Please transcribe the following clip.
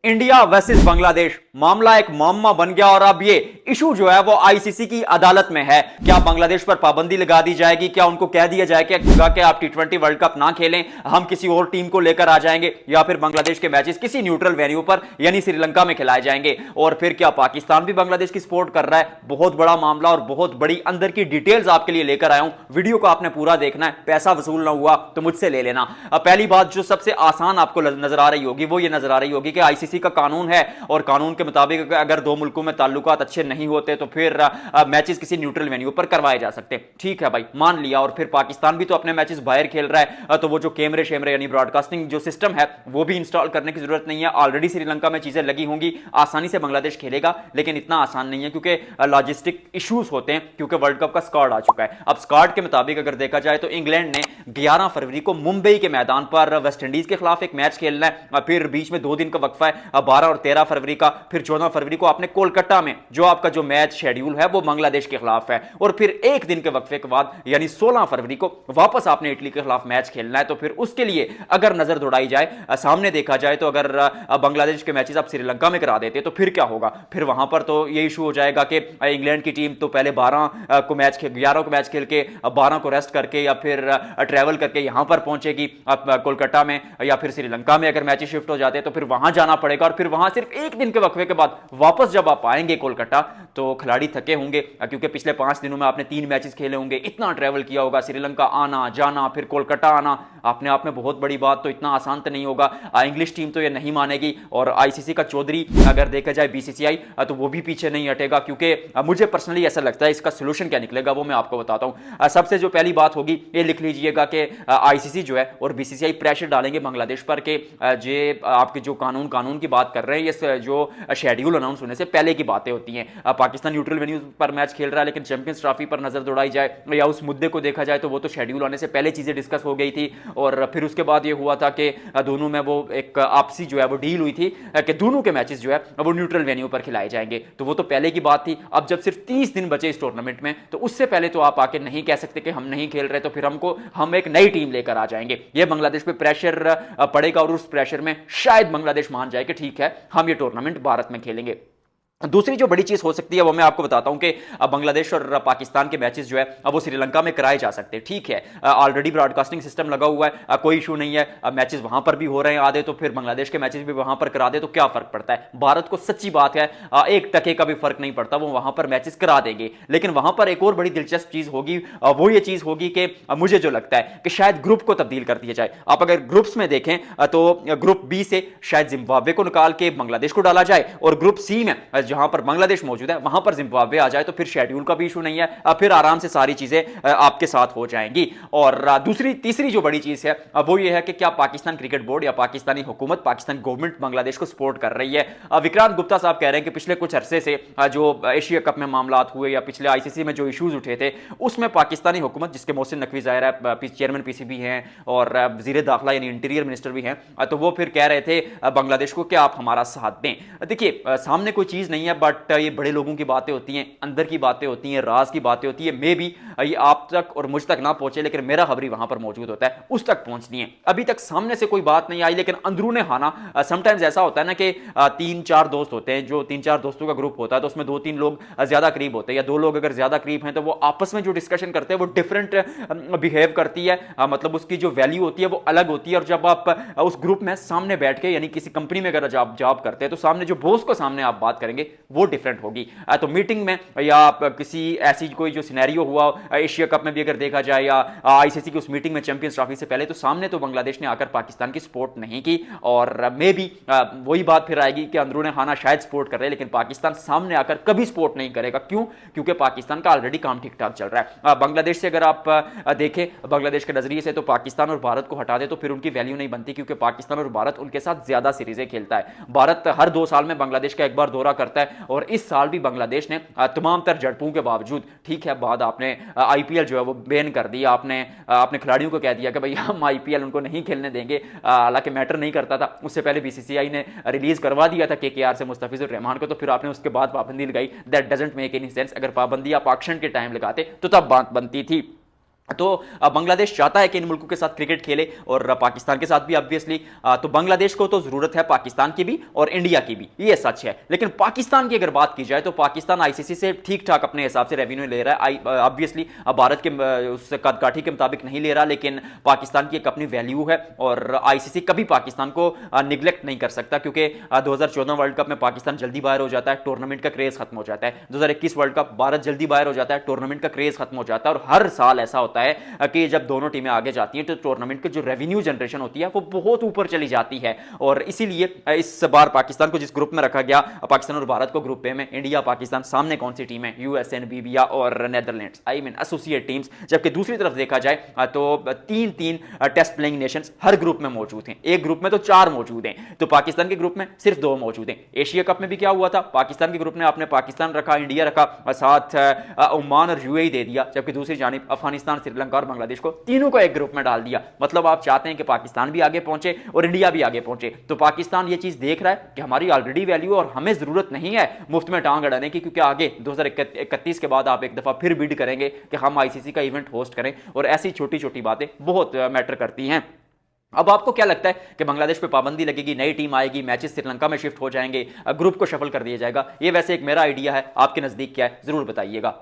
India versus Bangladesh मामला एक मामला बन गया और अब ये इशू जो है वो आईसीसी की अदालत में है। क्या बांग्लादेश पर पाबंदी लगा दी जाएगी? क्या उनको कह दिया जाएगा कि आप टी20 वर्ल्ड कप ना खेलें, हम किसी और टीम को लेकर आ जाएंगे, या फिर बांग्लादेश के मैचेस किसी न्यूट्रल वेन्यू पर यानी श्रीलंका में खिलाए जाएंगे? और फिर क्या पाकिस्तान भी बांग्लादेश की सपोर्ट कर रहा है? बहुत बड़ा मामला और बहुत बड़ी अंदर की डिटेल्स आपके लिए लेकर आया हूं। वीडियो को आपने पूरा देखना है, पैसा वसूल ना हुआ तो मुझसे ले लेना। पहली बात जो सबसे आसान आपको नजर आ रही होगी वो ये नजर आ रही होगी कि आईसीसी का कानून है और कानून के मुताबिक अगर दो मुल्कों में ताल्लुकात अच्छे नहीं होते तो फिर मैचेस किसी न्यूट्रल वेन्यू पर करवाए जा सकते हैं। ठीक है भाई, मान लिया। और फिर पाकिस्तान भी तो अपने मैचेस बाहर खेल रहा है, तो वो जो कैमरे शेमरे यानी ब्रॉडकास्टिंग जो सिस्टम है वो भी इंस्टॉल करने की जरूरत नहीं है। ऑलरेडी श्रीलंका में चीजें लगी होंगी, आसानी से बांग्लादेश खेलेगा। लेकिन इतना आसान नहीं है क्योंकि लॉजिस्टिक इश्यूज होते हैं, क्योंकि वर्ल्ड कप का स्क्वाड आ चुका है। अब स्क्वाड के मुताबिक अगर देखा जाए तो इंग्लैंड ने 11 फरवरी को मुंबई के मैदान पर वेस्टइंडीज के खिलाफ एक मैच खेलना है, फिर बीच में 2 दिन का वक्फा है, 12 और 13 फरवरी का। फिर 14 फरवरी को आपने कोलकाता में जो आपका जो मैच शेड्यूल है वो बांग्लादेश के खिलाफ है, और फिर एक दिन के वक्फे के बाद यानी 16 फरवरी को वापस आपने इटली के खिलाफ मैच खेलना है। तो फिर उसके लिए अगर नजर दौड़ाई जाए, सामने देखा जाए तो अगर बांग्लादेश के मैचेस आप श्रीलंका में करा देते तो फिर क्या होगा? फिर वहां पर तो ये इशू हो जाएगा कि इंग्लैंड की टीम तो पहले 11 को मैच 11 को मैच खेल के 12 को रेस्ट करके या फिर ट्रैवल करके यहां पर पहुंचेगी कोलकाता में, या फिर श्रीलंका में अगर मैचेस शिफ्ट हो जाते हैं तो फिर वहां जाना पड़ेगा। और फिर वहां सिर्फ एक दिन के वक्फे के बाद वापस जब आप आएंगे कोलकाता तो खिलाड़ी थके होंगे, क्योंकि पिछले 5 दिनों में आपने 3 मैचेस खेले होंगे, इतना ट्रैवल किया होगा, श्रीलंका आना जाना फिर कोलकाता आना, अपने आप में बहुत बड़ी बात। तो इतना आसान तो नहीं होगा, इंग्लिश टीम तो ये नहीं मानेगी। और आईसीसी का चौधरी अगर देखा जाए बीसीसीआई, तो वो भी पीछे नहीं हटेगा, क्योंकि मुझे पर्सनली ऐसा लगता है इसका सोल्यूशन क्या निकलेगा वो मैं आपको बताता हूं। सबसे जो पहली बात होगी ये लिख लीजिएगा कि आईसीसी जो है और बीसीसीआई प्रेशर डालेंगे बांग्लादेश पर कि जे आपके जो कानून की बात कर रहे हैं, ये जो शेड्यूल अनाउंस होने से पहले की बातें होती हैं। पाकिस्तान न्यूट्रल वेन्यू पर मैच खेल रहा है, लेकिन चैंपियंस ट्रॉफी पर नजर दौड़ाई जाए या उस मुद्दे को देखा जाए तो वो तो शेड्यूल आने से पहले चीजें डिस्कस हो गई थी। और फिर उसके बाद ये हुआ था कि दोनों में वो एक आपसी जो है वो डील हुई थी कि दोनों के मैचेस जो है वो न्यूट्रल वेन्यू पर खिलाए जाएंगे। तो वो तो पहले की बात थी। अब जब सिर्फ 30 दिन बचे इस टूर्नामेंट में, तो उससे पहले तो आप आके नहीं कह सकते कि हम नहीं खेल रहे, तो फिर हम एक नई टीम लेकर आ जाएंगे। ये बांग्लादेश पे प्रेशर पड़ेगा और उस प्रेशर में शायद बांग्लादेश मान जाए कि ठीक है हम ये टूर्नामेंट भारत में खेलेंगे। दूसरी जो बड़ी चीज हो सकती है वो मैं आपको बताता हूं कि बांग्लादेश और पाकिस्तान के मैचेस जो है वो श्रीलंका में कराए जा सकते हैं। ठीक है, ऑलरेडी ब्रॉडकास्टिंग सिस्टम लगा हुआ है, कोई इशू नहीं है, मैचेस वहां पर भी हो रहे हैं आधे, तो फिर बांग्लादेश के मैचेस भी वहां पर करा दे तो क्या फर्क पड़ता है? भारत को सच्ची बात है 1 टके का भी फर्क नहीं पड़ता, वो वहां पर मैचेस करा देंगे। लेकिन वहां पर एक और बड़ी दिलचस्प चीज होगी, वो ये चीज होगी कि मुझे जो लगता है कि शायद ग्रुप को तब्दील कर दिया जाए। आप अगर ग्रुप्स में देखें तो ग्रुप बी से शायद जिम्बाब्वे को निकाल के बांग्लादेश को डाला जाए, और ग्रुप सी में जहां पर बांग्लादेश मौजूद है वहां पर जिम्बाब्वे आ जाए, तो फिर शेड्यूल का भी इशू नहीं है, फिर आराम से सारी चीजें आपके साथ हो जाएंगी। और तीसरी जो बड़ी चीज है वो ये है कि क्या पाकिस्तान क्रिकेट बोर्ड या पाकिस्तानी हुकूमत, पाकिस्तान गवर्नमेंट बांग्लादेश को सपोर्ट कर रही है? विक्रांत गुप्ता साहब कह रहे हैं कि पिछले कुछ अरसे से जो एशिया कप में मामला हुए या पिछले आईसीसी में जो इश्यूज उठे थे उसमें पाकिस्तानी हुकूमत, जिसके मोहसिन नकवी ज़ाहिर है चेयरमैन पीसीबी हैं और वज़ीर दाखिला यानी इंटीरियर मिनिस्टर भी हैं, तो वो फिर कह रहे थे बांग्लादेश को कि आप हमारा साथ दें। देखिए सामने कोई चीज़ नहीं है, बट ये बड़े लोगों की बातें होती हैं, अंदर की बातें होती हैं, राज की बातें होती है। मे बी ये आप तक और मुझ तक ना पहुंचे, लेकिन मेरा खबरी वहां पर मौजूद होता है, उस तक पहुंचनी है। अभी तक सामने से कोई बात नहीं आई, लेकिन अंदरूने खाना समटाइम्स ऐसा होता है ना कि 3-4 दोस्त होते हैं, जो 3-4 दोस्तों का ग्रुप होता है, तो उसमें 2-3 लोग ज्यादा करीब होते हैं, या 2 लोग अगर ज्यादा करीब हैं तो वो आपस में जो डिस्कशन करते हैं वो डिफरेंट बिहेव करती है, मतलब उसकी जो वैल्यू होती है वो अलग होती है। और जब आप उस ग्रुप में सामने बैठ के, यानी किसी कंपनी में अगर आप जॉब करते हैं, तो सामने जो बॉस को सामने आप बात करेंगे वो डिफरेंट होगी। तो मीटिंग में या किसी ऐसी कोई जो सिनेरियो हुआ एशिया कप में भी अगर देखा जाए या आईसीसी की उस मीटिंग में चैंपियंस ट्रॉफी से पहले, तो सामने तो बांग्लादेश ने आकर पाकिस्तान की सपोर्ट नहीं की। और मे बी वही बात फिर आएगी कि अंदरूने खाना शायद सपोर्ट कर रहे हैं, लेकिन पाकिस्तान सामने आकर कभी सपोर्ट नहीं करेगा। क्यों? क्योंकि पाकिस्तान का ऑलरेडी काम ठीक ठाक चल रहा है। बांग्लादेश से अगर आप देखें, बांग्लादेश के नजरिए से तो पाकिस्तान और भारत को हटा दे तो फिर उनकी वैल्यू नहीं बनती, क्योंकि पाकिस्तान और भारत उनके साथ ज्यादा सीरीजें खेलता है। भारत हर 2 साल में बांग्लादेश का एक बार दौरा करता है, और इस साल भी बांग्लादेश ने तमाम तर झड़पों के बावजूद, ठीक है बाद आपने आईपीएल जो है वो बैन कर दिया, आपने खिलाड़ियों को कह दिया कि भाई हम आईपीएल उनको नहीं खेलने देंगे, हालांकि मैटर नहीं करता था। उससे पहले बीसीसीआई ने रिलीज करवा दिया था केकेआर से मुस्तफिजुर रहमान को, तो फिर आपने उसके बाद पाबंदी लगाई। That doesn't make any sense. अगर पाबंदी आप ऑक्शन के टाइम लगाते तो तब बात बनती थी। तो बांग्लादेश चाहता है कि इन मुल्कों के साथ क्रिकेट खेले और पाकिस्तान के साथ भी ऑब्वियसली। तो बांग्लादेश को तो जरूरत है पाकिस्तान की भी और इंडिया की भी, ये सच है। लेकिन पाकिस्तान की अगर बात की जाए तो पाकिस्तान आईसीसी से ठीक ठाक अपने हिसाब से रेवेन्यू ले रहा है। ऑब्वियसली भारत के उस कदकाठी के मुताबिक नहीं ले रहा, लेकिन पाकिस्तान की एक अपनी वैल्यू है और आईसीसी कभी पाकिस्तान को निगलेक्ट नहीं कर सकता, क्योंकि 2014 वर्ल्ड कप में पाकिस्तान जल्दी बाहर हो जाता है, टूर्नामेंट का क्रेज खत्म हो जाता है। 2021 वर्ल्ड कप भारत जल्दी बाहर हो जाता है, टूर्नामेंट का क्रेज खत्म हो जाता है। और हर साल ऐसा होता है कि जब दोनों टीमें आगे जाती हैं तो टूर्नामेंट की जो रेवेन्यू जनरेशन होती है वो बहुत ऊपर चली जाती है। और इसीलिए इस बार पाकिस्तान को जिस ग्रुप में रखा गया, पाकिस्तान और भारत को ग्रुप ए में, इंडिया पाकिस्तान, सामने कौन सी टीम है? यूएसए, नामीबिया और Netherlands, I mean associate teams. जबकि दूसरी तरफ देखा जाए तो तीन तीन टेस्ट प्लेइंग नेशंस हर ग्रुप में मौजूद हैं। एक ग्रुप में तो 4 मौजूद हैं, तो पाकिस्तान के ग्रुप में सिर्फ 2 मौजूद हैं। एशिया कप में भी क्या हुआ था? पाकिस्तान के ग्रुप में आपने पाकिस्तान रखा, इंडिया रखा, साथ ओमान और यूएई दे दिया। जबकि दूसरी जानिब अफगानिस्तान, श्रीलंका और बांग्लादेश को, तीनों को एक ग्रुप में डाल दिया। मतलब आप चाहते हैं कि पाकिस्तान भी आगे पहुंचे और इंडिया भी आगे पहुंचे। तो पाकिस्तान ये चीज देख रहा है कि हमारी ऑलरेडी वैल्यू और हमें जरूरत नहीं है मुफ्त में टांग अड़ाने की, क्योंकि आगे 2031 के बाद आप एक दफा फिर बिड करेंगे कि हम आईसीसी का इवेंट होस्ट करें। और ऐसी छोटी छोटी बातें बहुत मैटर करती हैं। अब आपको क्या लगता है कि बांग्लादेश पे पाबंदी लगेगी, नई टीम आएगी, मैचेस श्रीलंका में शिफ्ट हो जाएंगे, ग्रुप को शफल कर दिया जाएगा? ये वैसे एक मेरा आइडिया है, आपके नजदीक क्या है जरूर बताइएगा।